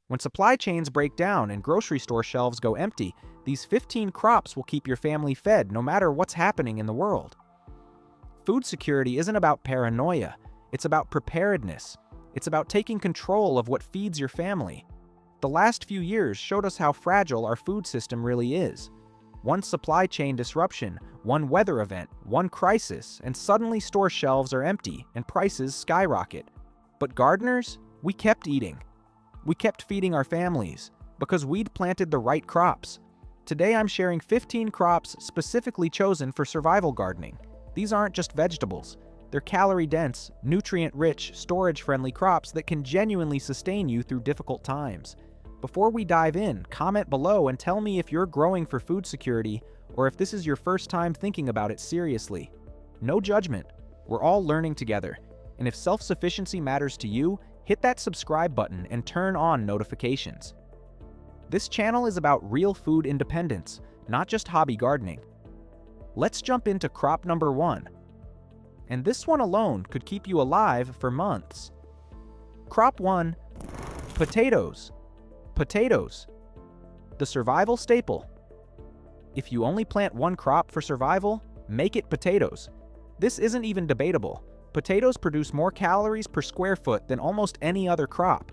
When supply chains break down and grocery store shelves go empty, these 15 crops will keep your family fed no matter what's happening in the world. Food security isn't about paranoia, it's about preparedness. It's about taking control of what feeds your family. The last few years showed us how fragile our food system really is. One supply chain disruption, one weather event, one crisis, and suddenly store shelves are empty and prices skyrocket. But gardeners, we kept eating. We kept feeding our families because we'd planted the right crops. Today I'm sharing 15 crops specifically chosen for survival gardening. These aren't just vegetables. They're calorie-dense, nutrient-rich, storage-friendly crops that can genuinely sustain you through difficult times. Before we dive in, comment below and tell me if you're growing for food security or if this is your first time thinking about it seriously. No judgment. We're all learning together. And if self-sufficiency matters to you, hit that subscribe button and turn on notifications. This channel is about real food independence, not just hobby gardening. Let's jump into crop number 1. And this one alone could keep you alive for months. Crop 1. Potatoes. Potatoes. The survival staple. If you only plant one crop for survival, make it potatoes. This isn't even debatable. Potatoes produce more calories per square foot than almost any other crop.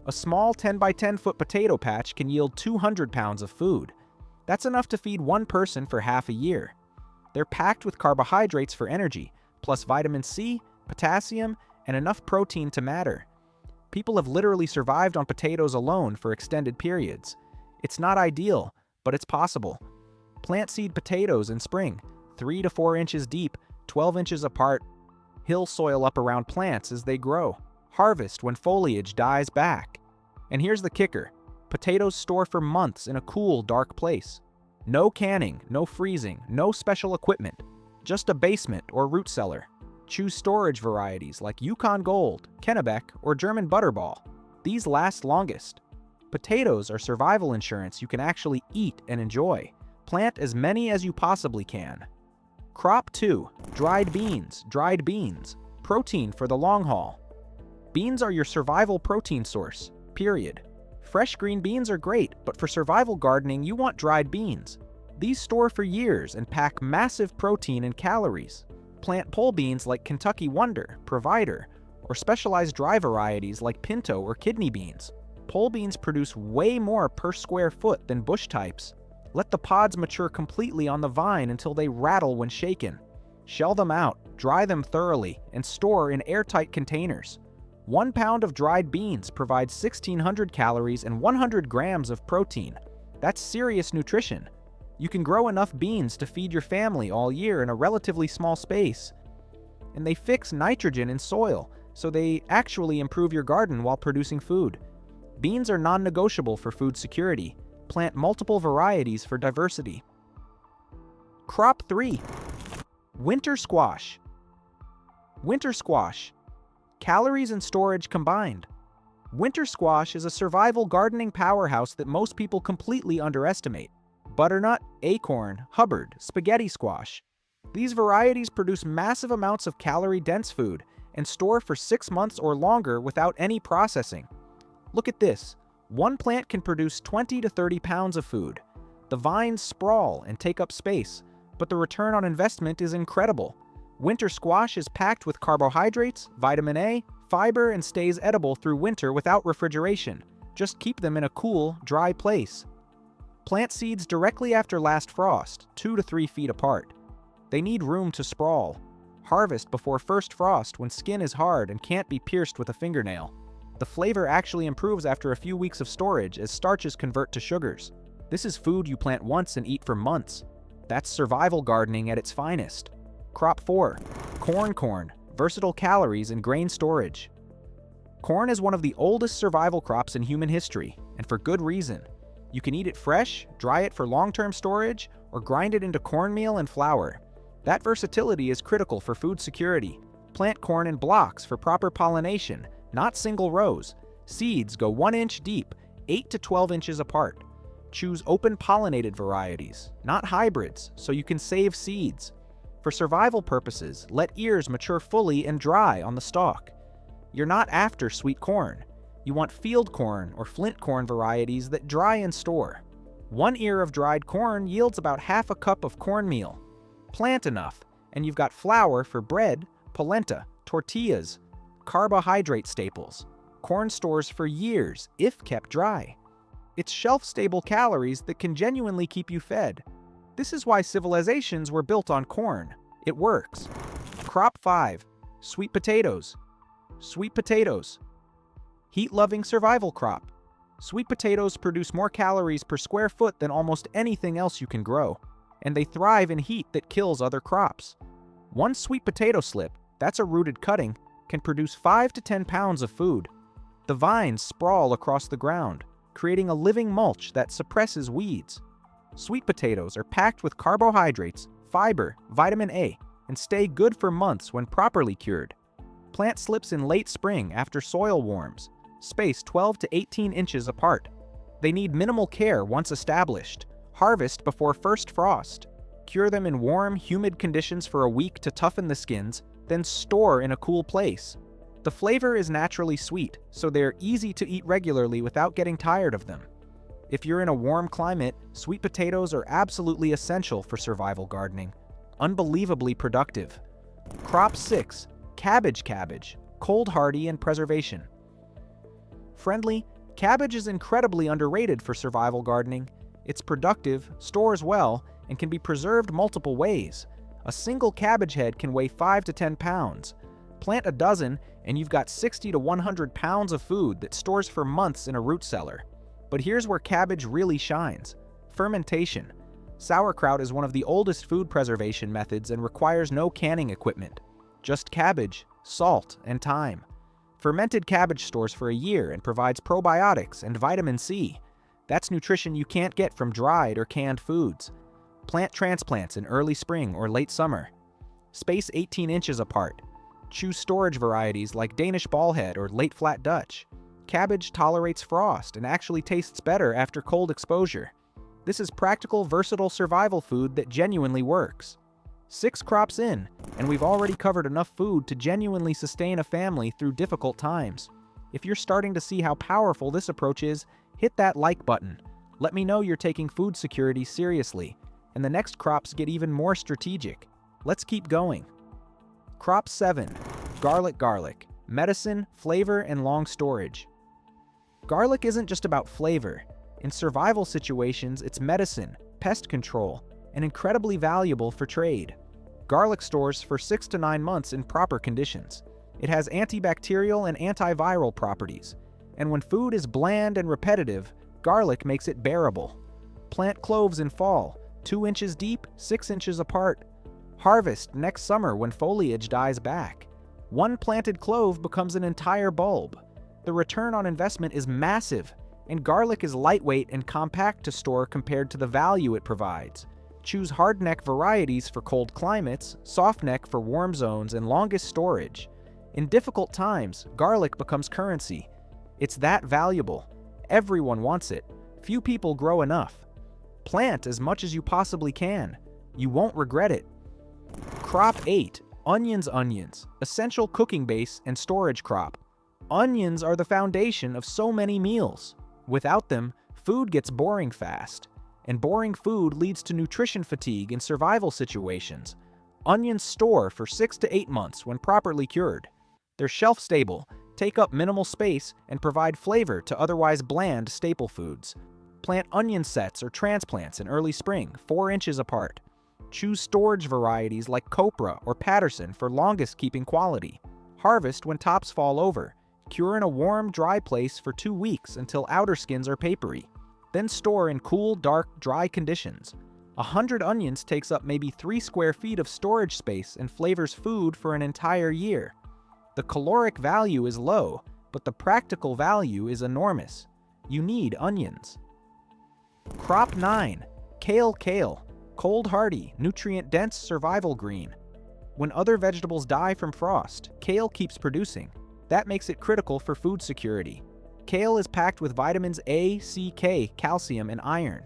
A small 10 by 10 foot potato patch can yield 200 pounds of food. That's enough to feed one person for half a year. They're packed with carbohydrates for energy, plus vitamin C, potassium, and enough protein to matter. People have literally survived on potatoes alone for extended periods. It's not ideal, but it's possible. Plant seed potatoes in spring, 3 to 4 inches deep, 12 inches apart. Hill soil up around plants as they grow. Harvest when foliage dies back. And here's the kicker. Potatoes store for months in a cool, dark place. No canning, no freezing, no special equipment. Just a basement or root cellar. Choose storage varieties like Yukon Gold, Kennebec, or German Butterball. These last longest. Potatoes are survival insurance you can actually eat and enjoy. Plant as many as you possibly can. Crop 2. Dried beans. Dried beans. Protein for the long haul. Beans are your survival protein source, period. Fresh green beans are great, but for survival gardening you want dried beans. These store for years and pack massive protein and calories. Plant pole beans like Kentucky Wonder, Provider, or specialized dry varieties like pinto or kidney beans. Pole beans produce way more per square foot than bush types. Let the pods mature completely on the vine until they rattle when shaken. Shell them out, dry them thoroughly, and store in airtight containers. 1 pound of dried beans provides 1,600 calories and 100 grams of protein. That's serious nutrition. You can grow enough beans to feed your family all year in a relatively small space. And they fix nitrogen in soil, so they actually improve your garden while producing food. Beans are non-negotiable for food security. Plant multiple varieties for diversity. Crop 3. Winter squash. Winter squash. Calories and storage combined. Winter squash is a survival gardening powerhouse that most people completely underestimate. Butternut, acorn, Hubbard, spaghetti squash. These varieties produce massive amounts of calorie-dense food and store for 6 months or longer without any processing. Look at this. One plant can produce 20 to 30 pounds of food. The vines sprawl and take up space, but the return on investment is incredible. Winter squash is packed with carbohydrates, vitamin A, fiber, and stays edible through winter without refrigeration. Just keep them in a cool, dry place. Plant seeds directly after last frost, 2 to 3 feet apart. They need room to sprawl. Harvest before first frost when skin is hard and can't be pierced with a fingernail. The flavor actually improves after a few weeks of storage as starches convert to sugars. This is food you plant once and eat for months. That's survival gardening at its finest. Crop 4. Corn. Versatile calories and grain storage. Corn is one of the oldest survival crops in human history, and for good reason. You can eat it fresh, dry it for long-term storage, or grind it into cornmeal and flour. That versatility is critical for food security. Plant corn in blocks for proper pollination, not single rows. Seeds go 1 inch deep, 8 to 12 inches apart. Choose open pollinated varieties, not hybrids, so you can save seeds. For survival purposes, let ears mature fully and dry on the stalk. You're not after sweet corn. You want field corn or flint corn varieties that dry and store. 1 ear of dried corn yields about half a cup of cornmeal. Plant enough, and you've got flour for bread, polenta, tortillas, carbohydrate staples. Corn stores for years if kept dry. It's shelf-stable calories that can genuinely keep you fed. This is why civilizations were built on corn. It works. Crop 5. Sweet potatoes. Sweet potatoes. Heat-loving survival crop. Sweet potatoes produce more calories per square foot than almost anything else you can grow, and they thrive in heat that kills other crops. 1 sweet potato slip, that's a rooted cutting, can produce 5 to 10 pounds of food. The vines sprawl across the ground, creating a living mulch that suppresses weeds. Sweet potatoes are packed with carbohydrates, fiber, vitamin A, and stay good for months when properly cured. Plant slips in late spring after soil warms, spaced 12 to 18 inches apart. They need minimal care once established. Harvest before first frost. Cure them in warm, humid conditions for a week to toughen the skins, then store in a cool place. The flavor is naturally sweet, so they're easy to eat regularly without getting tired of them. If you're in a warm climate, sweet potatoes are absolutely essential for survival gardening. Unbelievably productive. Crop 6. Cabbage. Cold hardy and preservation. Friendly, cabbage is incredibly underrated for survival gardening. It's productive, stores well, and can be preserved multiple ways. A single cabbage head can weigh 5 to 10 pounds. Plant a dozen, and you've got 60 to 100 pounds of food that stores for months in a root cellar. But here's where cabbage really shines. Fermentation. Sauerkraut is one of the oldest food preservation methods and requires no canning equipment. Just cabbage, salt, and thyme. Fermented cabbage stores for a year and provides probiotics and vitamin C. That's nutrition you can't get from dried or canned foods. Plant transplants in early spring or late summer. Space 18 inches apart. Choose storage varieties like Danish ballhead or late flat Dutch. Cabbage tolerates frost and actually tastes better after cold exposure. This is practical, versatile survival food that genuinely works. 6 crops in, and we've already covered enough food to genuinely sustain a family through difficult times. If you're starting to see how powerful this approach is, hit that like button. Let me know you're taking food security seriously, and the next crops get even more strategic. Let's keep going. Crop 7. Garlic. Medicine, flavor, and long storage. Garlic isn't just about flavor. In survival situations, it's medicine, pest control, and incredibly valuable for trade. Garlic stores for 6 to 9 months in proper conditions. It has antibacterial and antiviral properties, and when food is bland and repetitive, garlic makes it bearable. Plant cloves in fall, 2 inches deep, 6 inches apart. Harvest next summer when foliage dies back. 1 planted clove becomes an entire bulb. The return on investment is massive, and garlic is lightweight and compact to store compared to the value it provides. Choose hardneck varieties for cold climates, softneck for warm zones, and longest storage. In difficult times, garlic becomes currency. It's that valuable. Everyone wants it. Few people grow enough. Plant as much as you possibly can. You won't regret it. Crop 8. Onions. Essential cooking base and storage crop. Onions are the foundation of so many meals. Without them, food gets boring fast. And boring food leads to nutrition fatigue in survival situations. Onions store for 6 to 8 months when properly cured. They're shelf-stable, take up minimal space, and provide flavor to otherwise bland staple foods. Plant onion sets or transplants in early spring, 4 inches apart. Choose storage varieties like Copra or Patterson for longest keeping quality. Harvest when tops fall over. Cure in a warm, dry place for 2 weeks until outer skins are papery. Then store in cool, dark, dry conditions. 100 onions takes up maybe 3 square feet of storage space and flavors food for an entire year. The caloric value is low, but the practical value is enormous. You need onions. Crop 9. Kale. Cold hardy, nutrient-dense survival green. When other vegetables die from frost, kale keeps producing. That makes it critical for food security. Kale is packed with vitamins A, C, K, calcium, and iron.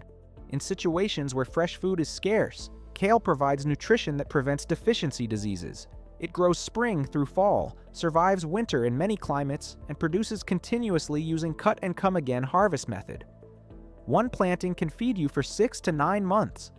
In situations where fresh food is scarce, kale provides nutrition that prevents deficiency diseases. It grows spring through fall, survives winter in many climates, and produces continuously using cut-and-come-again harvest method. One planting can feed you for 6 to 9 months.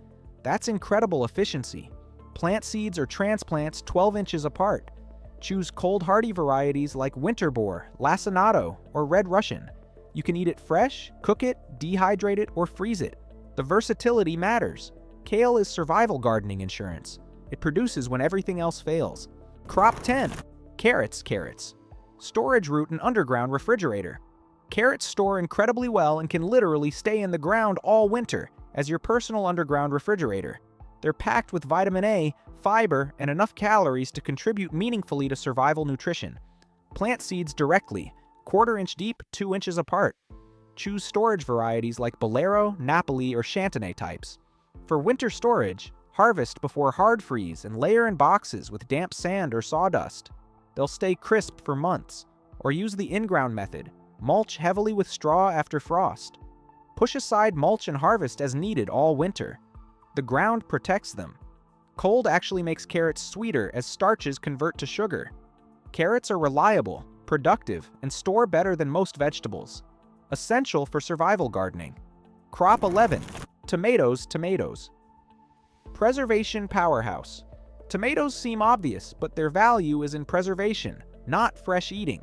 That's incredible efficiency. Plant seeds or transplants 12 inches apart. Choose cold hardy varieties like winter boar, lacinato, or red Russian. You can eat it fresh, cook it, dehydrate it, or freeze it. The versatility matters. Kale is survival gardening insurance. It produces when everything else fails. Crop 10. Carrots. Storage root and underground refrigerator. Carrots store incredibly well and can literally stay in the ground all winter as your personal underground refrigerator. They're packed with vitamin A, fiber, and enough calories to contribute meaningfully to survival nutrition. Plant seeds directly, 1/4 inch deep, 2 inches apart. Choose storage varieties like Bolero, Napoli, or Chantenay types. For winter storage, harvest before hard freeze and layer in boxes with damp sand or sawdust. They'll stay crisp for months. Or use the in-ground method. Mulch heavily with straw after frost. Push aside mulch and harvest as needed all winter. The ground protects them. Cold actually makes carrots sweeter as starches convert to sugar. Carrots are reliable, productive, and store better than most vegetables. Essential for survival gardening. Crop 11. Tomatoes. Preservation powerhouse. Tomatoes seem obvious, but their value is in preservation, not fresh eating.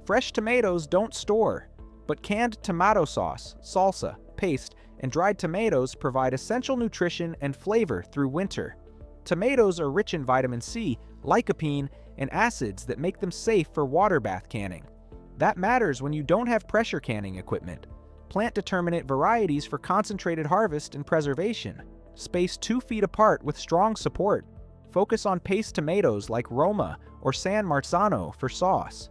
Fresh tomatoes don't store, but canned tomato sauce, salsa, paste, and dried tomatoes provide essential nutrition and flavor through winter. Tomatoes are rich in vitamin C, lycopene, and acids that make them safe for water bath canning. That matters when you don't have pressure canning equipment. Plant determinate varieties for concentrated harvest and preservation. Space 2 feet apart with strong support. Focus on paste tomatoes like Roma or San Marzano for sauce.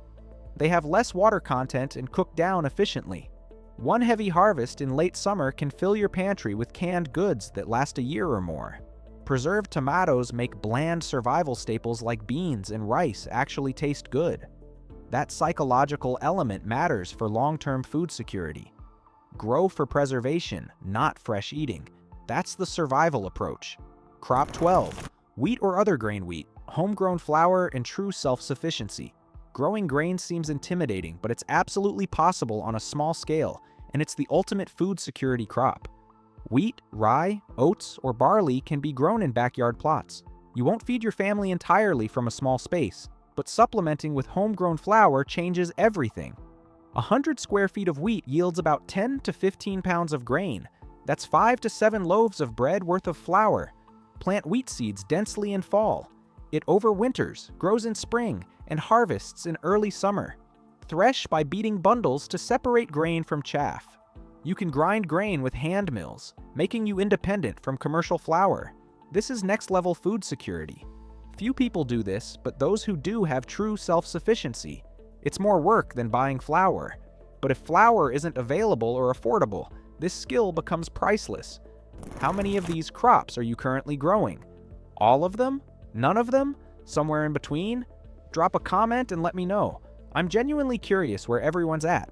They have less water content and cook down efficiently. One heavy harvest in late summer can fill your pantry with canned goods that last a year or more. Preserved tomatoes make bland survival staples like beans and rice actually taste good. That psychological element matters for long-term food security. Grow for preservation, not fresh eating. That's the survival approach. Crop 12. Wheat or other grain wheat, homegrown flour, and true self-sufficiency. Growing grain seems intimidating, but it's absolutely possible on a small scale, and it's the ultimate food security crop. Wheat, rye, oats, or barley can be grown in backyard plots. You won't feed your family entirely from a small space, but supplementing with homegrown flour changes everything. 100 square feet of wheat yields about 10 to 15 pounds of grain. That's 5 to 7 loaves of bread worth of flour. Plant wheat seeds densely in fall. It overwinters, grows in spring, and harvests in early summer. Thresh by beating bundles to separate grain from chaff. You can grind grain with hand mills, making you independent from commercial flour. This is next-level food security. Few people do this, but those who do have true self-sufficiency. It's more work than buying flour. But if flour isn't available or affordable, this skill becomes priceless. How many of these crops are you currently growing? All of them? None of them? Somewhere in between? Drop a comment and let me know. I'm genuinely curious where everyone's at.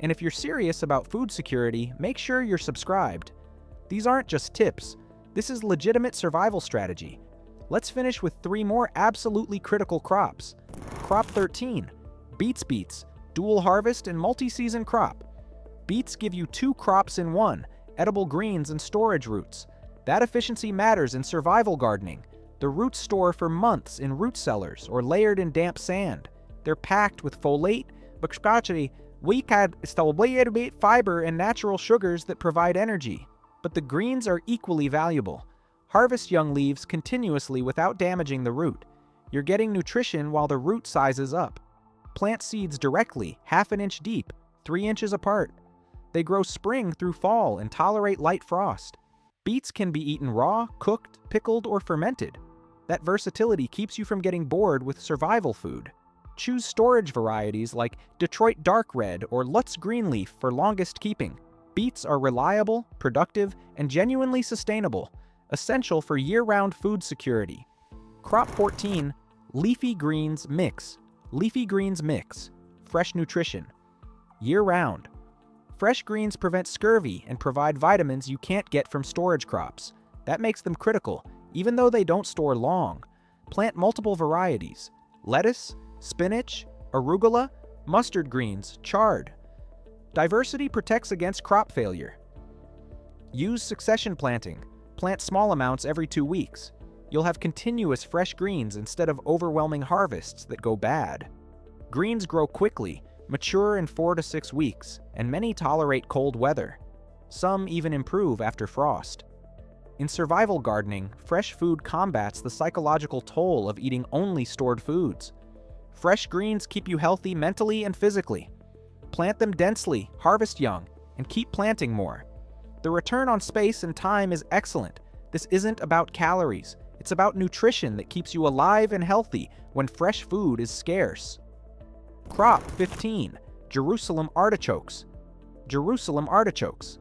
And if you're serious about food security, make sure you're subscribed. These aren't just tips. This is legitimate survival strategy. Let's finish with 3 more absolutely critical crops. Crop 13. Beets, dual harvest and multi-season crop. Beets give you 2 crops in one, edible greens and storage roots. That efficiency matters in survival gardening. The roots store for months in root cellars or layered in damp sand. They're packed with folate, fiber, and natural sugars that provide energy. But the greens are equally valuable. Harvest young leaves continuously without damaging the root. You're getting nutrition while the root sizes up. Plant seeds directly, 1/2 inch deep, 3 inches apart. They grow spring through fall and tolerate light frost. Beets can be eaten raw, cooked, pickled, or fermented. That versatility keeps you from getting bored with survival food. Choose storage varieties like Detroit Dark Red or Lutz Greenleaf for longest keeping. Beets are reliable, productive, and genuinely sustainable, essential for year-round food security. Crop 14. Leafy greens mix. Fresh nutrition. Year-round. Fresh greens prevent scurvy and provide vitamins you can't get from storage crops. That makes them critical, even though they don't store long. Plant multiple varieties: lettuce, spinach, arugula, mustard greens, chard. Diversity protects against crop failure. Use succession planting. Plant small amounts every 2 weeks. You'll have continuous fresh greens instead of overwhelming harvests that go bad. Greens grow quickly, mature in 4 to 6 weeks, and many tolerate cold weather. Some even improve after frost. In survival gardening, fresh food combats the psychological toll of eating only stored foods. Fresh greens keep you healthy mentally and physically. Plant them densely, harvest young, and keep planting more. The return on space and time is excellent. This isn't about calories. It's about nutrition that keeps you alive and healthy when fresh food is scarce. Crop 15. Jerusalem artichokes. Jerusalem artichokes.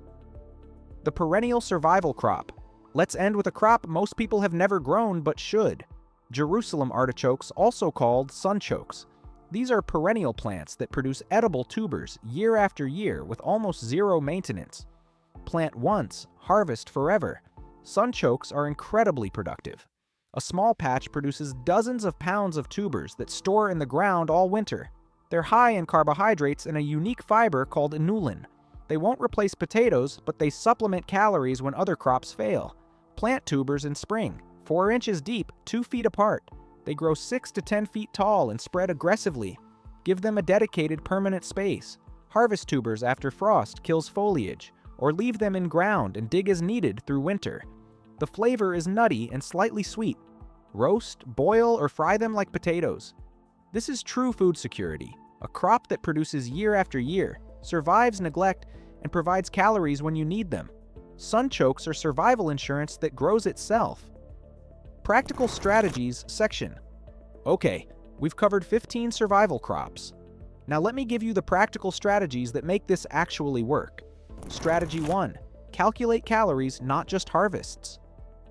The perennial survival crop. Let's end with a crop most people have never grown but should. Jerusalem artichokes, also called sunchokes. These are perennial plants that produce edible tubers year after year with almost zero maintenance. Plant once, harvest forever. Sunchokes are incredibly productive. A small patch produces dozens of pounds of tubers that store in the ground all winter. They're high in carbohydrates and a unique fiber called inulin. They won't replace potatoes, but they supplement calories when other crops fail. Plant tubers in spring, 4 inches deep, 2 feet apart. They grow 6 to 10 feet tall and spread aggressively. Give them a dedicated permanent space. Harvest tubers after frost kills foliage, or leave them in ground and dig as needed through winter. The flavor is nutty and slightly sweet. Roast, boil, or fry them like potatoes. This is true food security, a crop that produces year after year, survives neglect, and provides calories when you need them. Sunchokes are survival insurance that grows itself. Practical strategies section. Okay, we've covered 15 survival crops. Now let me give you the practical strategies that make this actually work. Strategy 1. Calculate calories, not just harvests.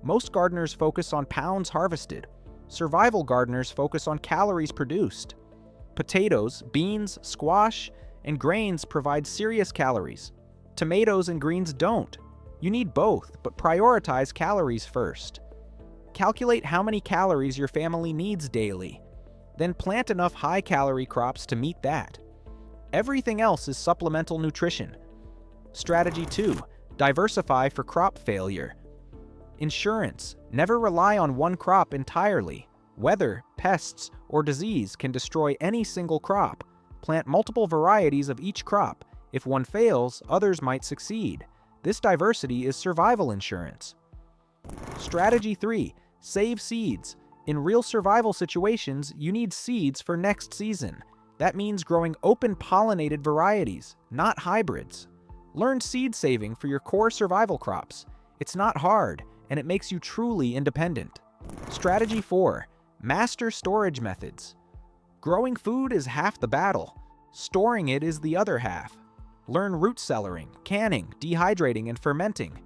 Most gardeners focus on pounds harvested. Survival gardeners focus on calories produced. Potatoes, beans, squash, and grains provide serious calories. Tomatoes and greens don't. You need both, but prioritize calories first. Calculate how many calories your family needs daily. Then plant enough high-calorie crops to meet that. Everything else is supplemental nutrition. Strategy 2. Diversify for crop failure. Insurance. Never rely on one crop entirely. Weather, pests, or disease can destroy any single crop. Plant multiple varieties of each crop. If one fails, others might succeed. This diversity is survival insurance. Strategy 3. Save seeds. In real survival situations, you need seeds for next season. That means growing open-pollinated varieties, not hybrids. Learn seed saving for your core survival crops. It's not hard, and it makes you truly independent. Strategy 4. Master storage methods. Growing food is half the battle. Storing it is the other half. Learn root cellaring, canning, dehydrating, and fermenting.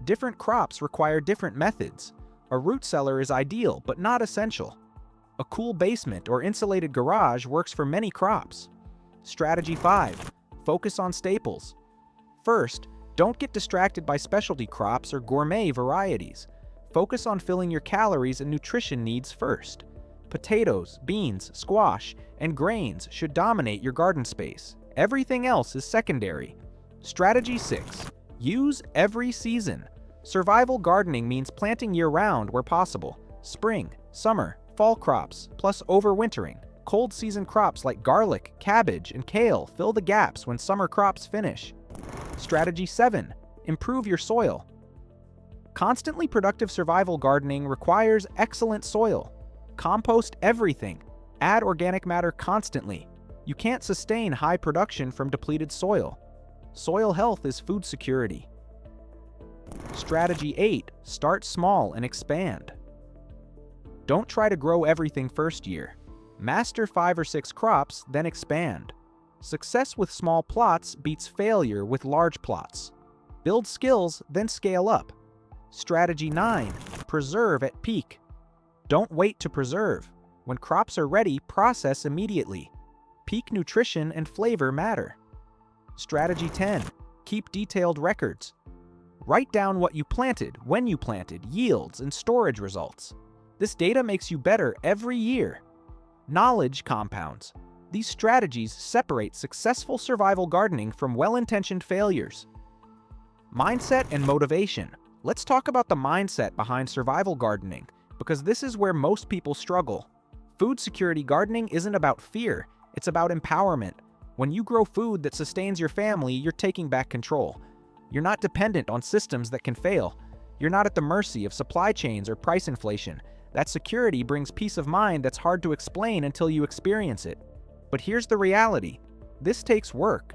Different crops require different methods. A root cellar is ideal, but not essential. A cool basement or insulated garage works for many crops. Strategy 5. Focus on staples. First, don't get distracted by specialty crops or gourmet varieties. Focus on filling your calories and nutrition needs first. Potatoes, beans, squash, and grains should dominate your garden space. Everything else is secondary. Strategy 6. Use every season. Survival gardening means planting year-round where possible. Spring, summer, fall crops, plus overwintering. Cold season crops like garlic, cabbage, and kale fill the gaps when summer crops finish. Strategy 7. Improve your soil. Constantly productive survival gardening requires excellent soil. Compost everything. Add organic matter constantly. You can't sustain high production from depleted soil. Soil health is food security. Strategy 8. Start small and expand. Don't try to grow everything first year. Master 5 or 6 crops, then expand. Success with small plots beats failure with large plots. Build skills, then scale up. Strategy 9. Preserve at peak. Don't wait to preserve. When crops are ready, process immediately. Peak nutrition and flavor matter. Strategy 10. Keep detailed records. Write down what you planted, when you planted, yields, and storage results. This data makes you better every year. Knowledge compounds. These strategies separate successful survival gardening from well-intentioned failures. Mindset and motivation. Let's talk about the mindset behind survival gardening, because this is where most people struggle. Food security gardening isn't about fear, it's about empowerment. When you grow food that sustains your family, you're taking back control. You're not dependent on systems that can fail. You're not at the mercy of supply chains or price inflation. That security brings peace of mind that's hard to explain until you experience it. But here's the reality. This takes work.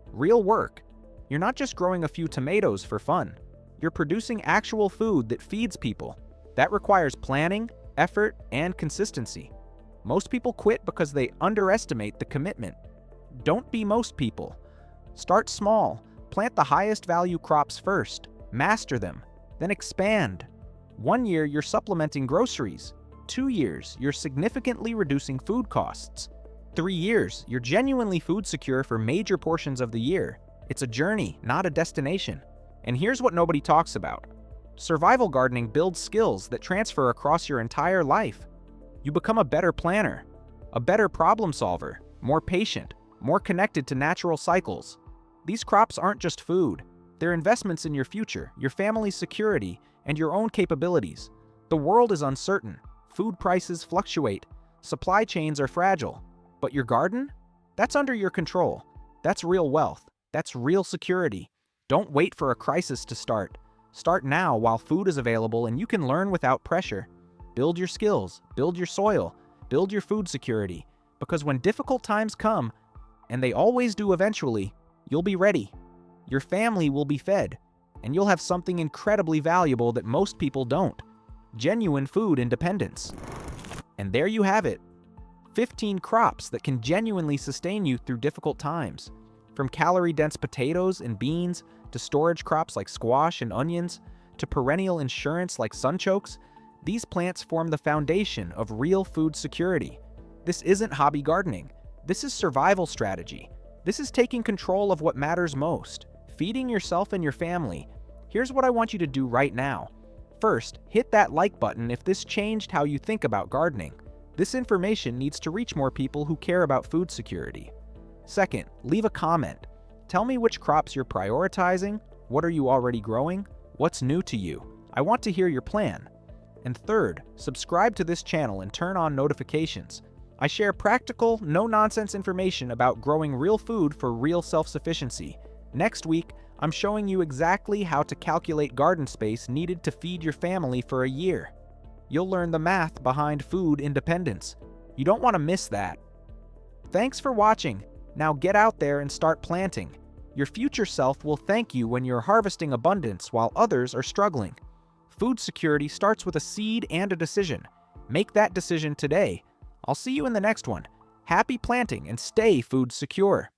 Real work. You're not just growing a few tomatoes for fun. You're producing actual food that feeds people. That requires planning, effort, and consistency. Most people quit because they underestimate the commitment. Don't be most people. Start small. Plant the highest value crops first. Master them. Then expand. 1 year, you're supplementing groceries. 2 years, you're significantly reducing food costs. 3 years, you're genuinely food secure for major portions of the year. It's a journey, not a destination. And here's what nobody talks about. Survival gardening builds skills that transfer across your entire life. You become a better planner, a better problem solver, more patient, more connected to natural cycles. These crops aren't just food. They're investments in your future, your family's security, and your own capabilities. The world is uncertain. Food prices fluctuate. Supply chains are fragile. But your garden? That's under your control. That's real wealth. That's real security. Don't wait for a crisis to start. Start now while food is available and you can learn without pressure. Build your skills, build your soil, build your food security. Because when difficult times come, and they always do eventually, you'll be ready. Your family will be fed, and you'll have something incredibly valuable that most people don't. Genuine food independence. And there you have it. 15 crops that can genuinely sustain you through difficult times. From calorie-dense potatoes and beans, to storage crops like squash and onions, to perennial insurance like sunchokes, these plants form the foundation of real food security. This isn't hobby gardening. This is survival strategy. This is taking control of what matters most, feeding yourself and your family. Here's what I want you to do right now. First, hit that like button if this changed how you think about gardening. This information needs to reach more people who care about food security. Second, leave a comment. Tell me which crops you're prioritizing, what are you already growing, what's new to you. I want to hear your plan. And third, subscribe to this channel and turn on notifications. I share practical, no-nonsense information about growing real food for real self-sufficiency. Next week, I'm showing you exactly how to calculate garden space needed to feed your family for a year. You'll learn the math behind food independence. You don't want to miss that. Thanks for watching. Now get out there and start planting. Your future self will thank you when you're harvesting abundance while others are struggling. Food security starts with a seed and a decision. Make that decision today. I'll see you in the next one. Happy planting and stay food secure.